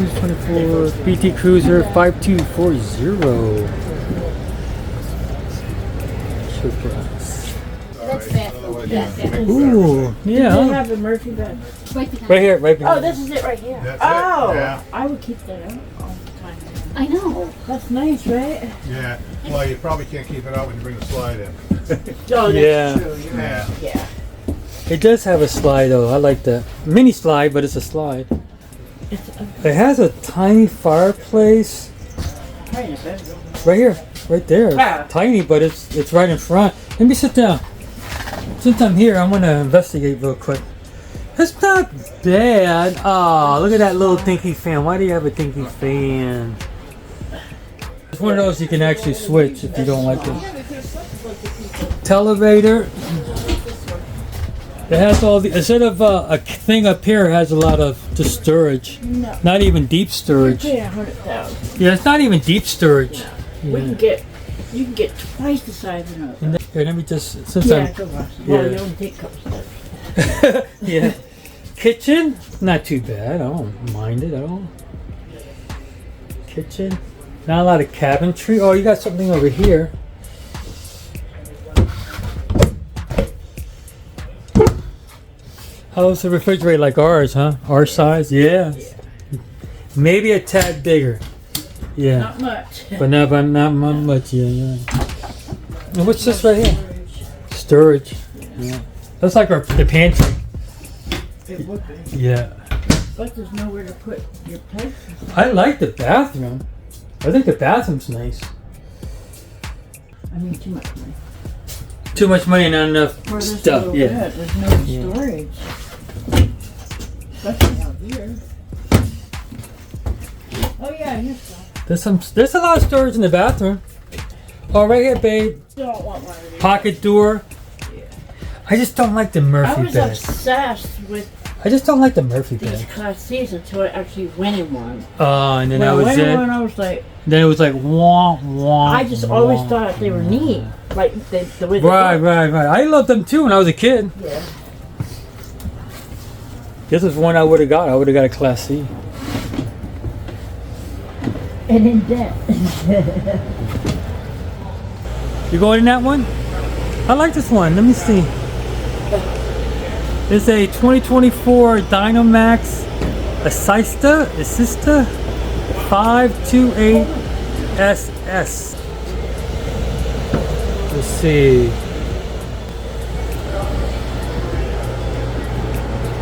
Q14 BT Cruiser 5240. That's bad. Ooh, yeah. Do they have the Murphy bed? Right here, right behind. Oh, this is it right here. That's oh, it, yeah. I would keep that out all the time. I know. That's nice, right? Yeah. Well, you probably can't keep it out when you bring the slide in. Oh, that's Yeah. true. You're right. Yeah. It does have a slide though. I like that. Mini slide, but it's a slide. It's It has a tiny fireplace right in a bedroom. right here, right there. Ah. Tiny, but it's right in front. Let me sit down. Since I'm here, I'm gonna investigate real quick. It's not bad. Oh, look at that little dinky fan. Why do you have a dinky fan? It's one of those you can actually switch if you don't like it. Televator. It has all the, instead of a thing up here, it has a lot of just storage. No. Not even deep storage. You're paying 100,000. Yeah, it's not even deep storage. We can get, you can get twice the size of another. And here, let me just, since Yeah, I'm, go on. Well, Yeah. you only take a couple steps. yeah. Kitchen, not too bad. I don't mind it at all. Kitchen, not a lot of cabinetry. Oh, you got something over here. How's the refrigerator like ours, huh? Our size? Yeah. Maybe a tad bigger. Yeah. Not much. But not much, yeah. And what's this right here? Storage. Yeah. That's like the pantry. It would be. Yeah. But there's nowhere to put your plates. I like the bathroom. I think the bathroom's nice. I mean, too much money. Too much money and not enough For this stuff. little Yeah. bed, there's no Yeah. storage. Especially out here. Oh yeah, here's some. There's a lot of storage in the bathroom. Oh, right here, babe. Don't want one of these. Pocket door. I just don't like the I Murphy was bed. obsessed with I just don't like the Murphy these bed. Class C's until I actually went in one. Oh, and then When that I was went in it. one, I was like, Then it was like wah wah. I just always wah. thought they were neat. Like the way they Right, look. right, right. I loved them too when I was a kid. Yeah. This is one I would have got. I would have got a Class C. And in debt. You going in that one? I like this one. Let me see. It's a 2024 Dynamax Isata 528SS. Let's see.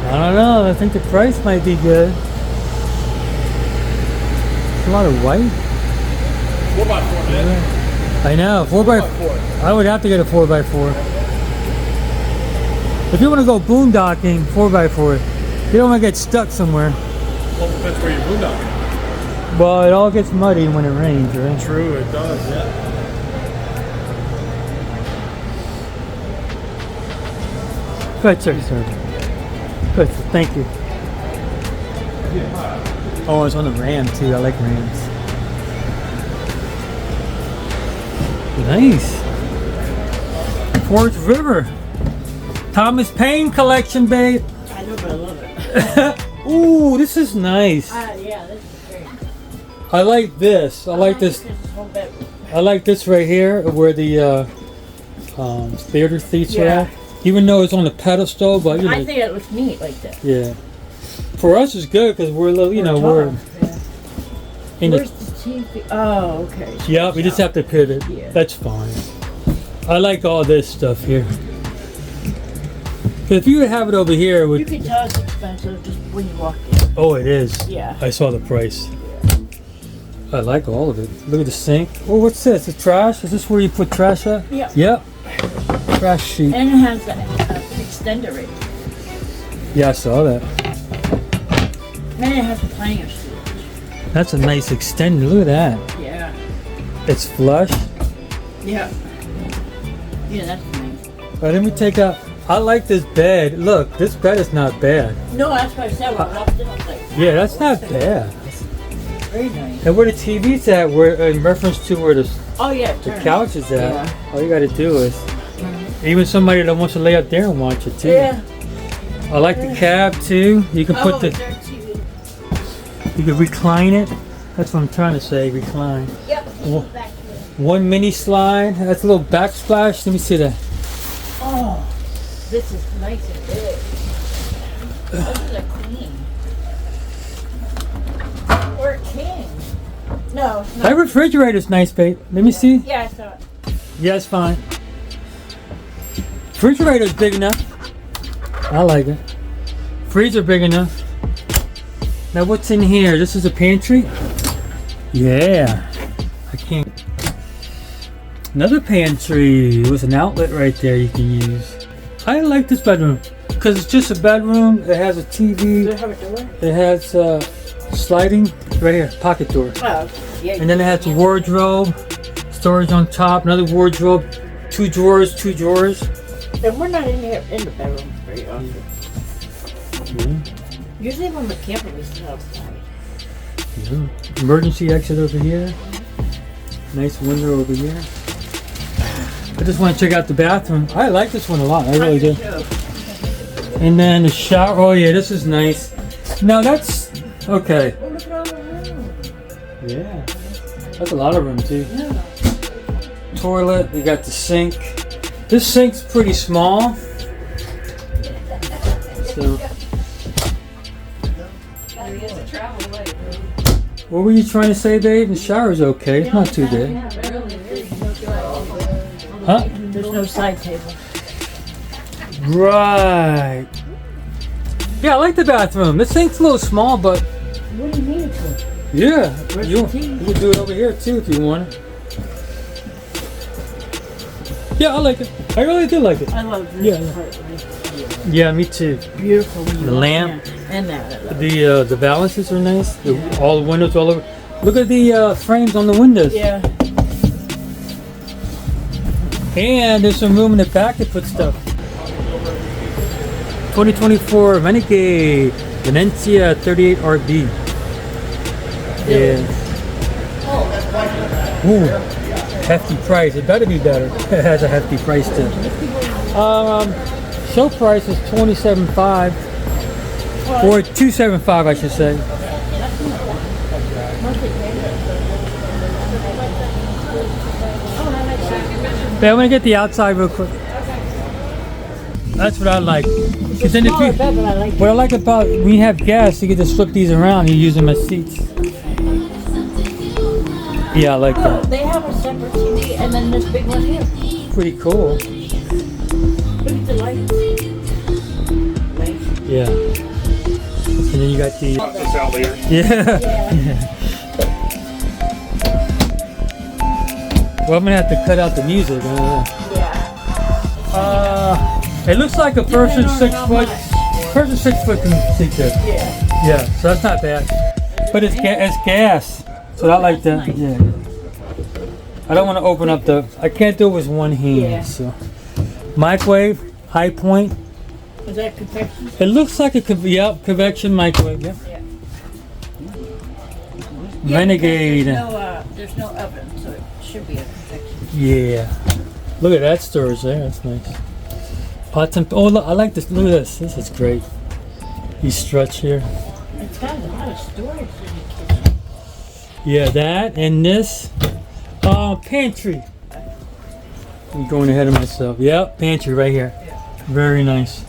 I don't know. I think the price might be good. It's a lot of white. 4x4, man. I know. 4x4. I would have to get a 4x4. If you want to go boondocking, 4x4. You don't want to get stuck somewhere. Well, depends where you're boondocking. Well, it all gets muddy when it rains, right? True, it does, yeah. Good, sir. Good, sir. Thank you. Oh, it's on the Ram, too. I like Rams. Nice. Forest River. Thomas Paine collection, babe. I know, but I love it. Ooh, this is nice. Yeah, this is great. I like this. I like this. This is whole bedroom. I like this right here, where the theater seats are Yeah. at. Even though it's on a pedestal, but you know, I think it looks neat like that. yeah. For us, it's good because we're a little, you know, we're tall, yeah. in the. Where's the TV? Oh, okay. Yeah, we just have to pivot. Yeah. That's fine. I like all this stuff here. 'Cause if you would have it over here, it You would. can tell it's expensive just when you walk in. Oh, it is. Yeah. I saw the price. I like all of it. Look at the sink. Oh, what's this? The trash? Is this where you put trash at? Yeah. Yep. Trash sheet. And it has an extender rate. Yeah, I saw that. And it has plenty of storage. That's a nice extender. Look at that. Yeah. It's flush. Yeah. Yeah, that's nice. Let me take out. I like this bed. Look, this bed is not bad. No, that's what I said. When I walked in, I was like, Yeah, that's not bad. very nice. And where the TV's at, where in reference to where the Oh, yeah. couch is at, Yeah. all you gotta do is, even somebody that wants to lay up there and watch it too. Yeah. I like the cab too. You can put Oh, the, their TV. You can recline it. That's what I'm trying to say, recline. Yep. Well, Back here. one mini slide. That's a little backsplash. Let me see that. Oh, this is nice and big. This is a queen. Or a king. No, it's That not. refrigerator's nice, babe. Let me see. Yeah, I saw it. Yeah, it's fine. Refrigerator's big enough. I like it. Freezer big enough. Now what's in here? This is a pantry? Yeah. I can't. Another pantry with an outlet right there you can use. I like this bedroom because it's just a bedroom. It has a TV. Does it have a door? It has sliding right here, pocket door. Oh, yeah. And then it has a wardrobe, storage on top, another wardrobe, 2 drawers, 2 drawers. And we're not in here in the bedroom very often. Usually when we're camping, we sit outside. Yeah. Emergency exit over here. Nice window over here. I just want to check out the bathroom. I like this one a lot. I really do. And then the shower. Oh yeah, this is nice. Now that's okay. Oh, look at all the room. Yeah, that's a lot of room too. Yeah. Toilet. You got the sink. This sink's pretty small. So. What were you trying to say, babe? The shower's okay. It's not too bad. Huh? There's no side table. Right. Yeah, I like the bathroom. This sink's a little small, but What do you mean it's good? yeah, Where's you the tea? can do it over here too if you want. Yeah, I like it. I really do like it. I love this Yeah. part right here. Yeah, me too. Beautiful. when you The walk lamp. in. And that. I love. The balances are nice. All the windows all over. Look at the frames on the windows. Yeah. And there's some room in the back to put stuff. 2024 Renegade Valencia 38 RB. Yeah. Ooh, hefty price. It better be better. It has a hefty price too. Show price is $27.5 or $275, I should say. Yeah, I'm gonna get the outside real quick. That's what I like. 'Cause then if Smaller you, bed, but I like it. what I like about when you have guests, you can just flip these around and use them as seats. Yeah, I like Oh, that. they have a separate TV and then this big one here. Pretty cool. Look at the lights. Nice. Yeah. And then you got the This out later. yeah. Well, I'm gonna have to cut out the music. Yeah. It looks like a person Depending on 6 how foot. much. Person 6 foot can sit there. Yeah. Yeah, so that's not bad. But it's gas, so I like that. Nice. Yeah. I don't want to open up the. I can't do it with one hand. Yeah. So microwave, high point. Is that confection? It looks like a convection microwave. Yeah. Yeah, Renegade. There's no oven, so it should be a confection. Yeah. Look at that storage there. That's nice. Pots and oh, look, I like this. Look at this. This is great. You stretch here. It's got a lot of storage in the kitchen. Yeah, that and this. Pantry. I'm going ahead of myself. Yep, pantry right here. Very nice.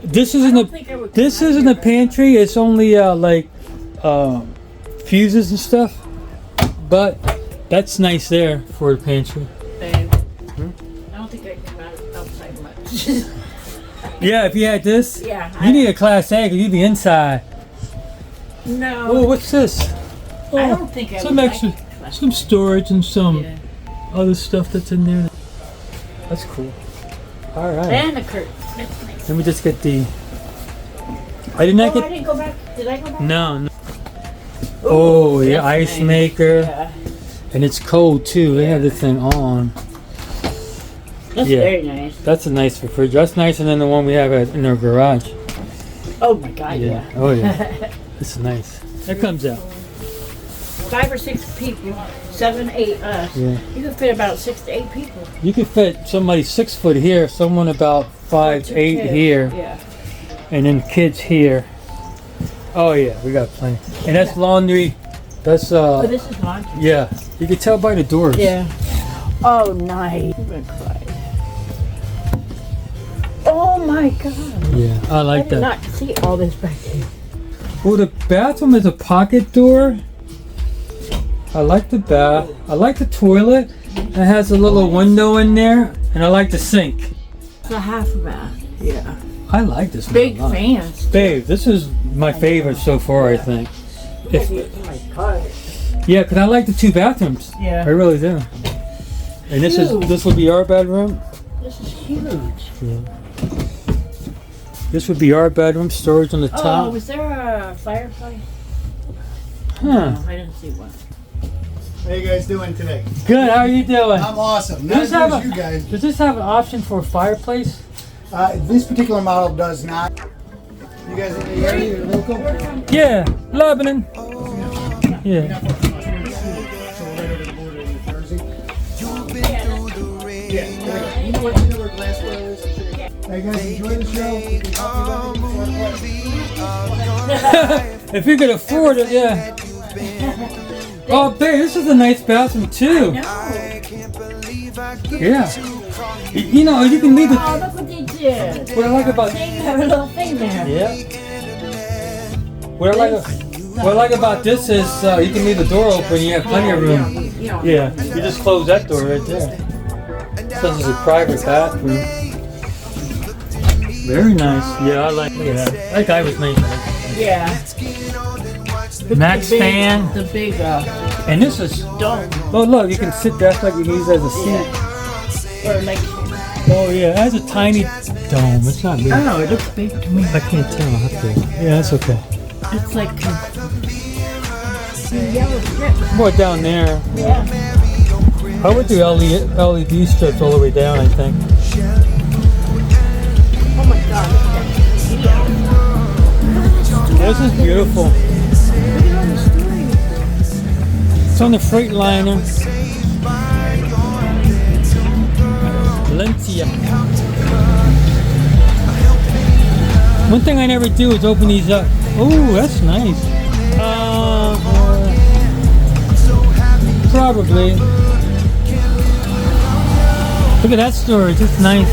This isn't don't think I a would this come out isn't a here. pantry. It's only like fuses and stuff. But that's nice there for the pantry. Babe. I don't think I can come outside much. Yeah, if you had this, Yeah, you need a Class A because you'd be inside. No. Oh, what's this? Oh, I don't think I some would extra, like it. some storage and some Yeah. other stuff that's in there. That's cool. All right. And a curtain. That's nice. Let me just get the. I did not Oh, I get. didn't go back. Did I go back? No. Oh, yeah, that's ice nice. maker, Yeah. and it's cold too. They have the thing on. That's Yeah. very nice. That's a nice refrigerator. That's nicer than the one we have in our garage. Oh my god, yeah. Oh yeah. This is nice. It comes out. 5 or 6 people, 7, 8 us. Yeah. You can fit about 6 to 8 people. You could fit somebody 6 foot here, someone about 5'8" Two. here. Yeah. And then kids here. Oh yeah, we got plenty. And that's laundry. That's Oh, this is laundry. yeah. You can tell by the doors. Yeah. Oh, nice. I'm gonna cry. Oh my god. Yeah, I I like did that. not see all this back here. Oh, the bathroom is a pocket door. I like the bath. I like the toilet. It has a little window in there, and I like the sink. It's a half bath. Yeah. I like this. Big one a lot. fans. Babe, this is my favorite so far. I think. If, yeah, because I like the 2 bathrooms. I Yeah. really do. And this will be our bedroom. This is huge. This would be our bedroom. Storage on the Oh, top. was there a fireplace? Huh. No, I didn't see one. How you guys doing today? Good. How are you doing? I'm awesome. Does Not this as good have as a- you guys. Does this have an option for a fireplace? This particular model does not. You guys in the area? You're local? Yeah, Lebanon. Yeah. So we're right over the border in New Jersey. Yeah. You know where Glasswell is? Hey guys, enjoy the show. We can talk about it. If you could afford it, yeah. Oh, babe, this is a nice bathroom too. Yeah. You know, you can leave Oh, the. look what they did. What I like about. They have a little thing there. Yeah. What I like about this is you can leave the door open. You have plenty of room. Yeah. You just close that door right there. So this is a private bathroom. Very nice. Yeah, I like that. That guy was nice. Yeah. Max The big- fan. The big And this is. dome. Oh look, you can sit there like you can use it as a seat. Or like, Oh yeah, it has a tiny dome. It's not big. I don't know, it looks big to me. I can't tell. I have to. Yeah, that's okay. It's like yellow strips. More down there. Yeah. I would do LED strips all the way down, I think. Oh my god, look at that. This is beautiful. Look at all the stories. It's on the Freightliner. Valencia. One thing I never do is open these up. Oh, that's nice. Probably. Look at that storage. It's nice.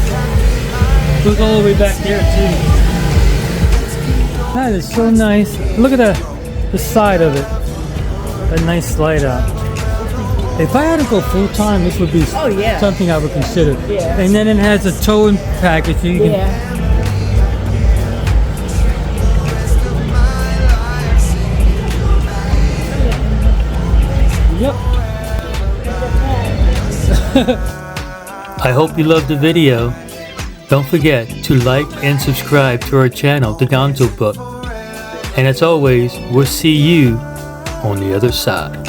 Goes all the way back there too. That is so nice. Look at the side of it. A nice slide out. If I had to go full time, this would be Oh, yeah. something I would consider. Yeah. And then it has a towing package. So you can, Yeah. Yep. I hope you loved the video. Don't forget to like and subscribe to our channel, The Gonzo Book. And as always, we'll see you on the other side.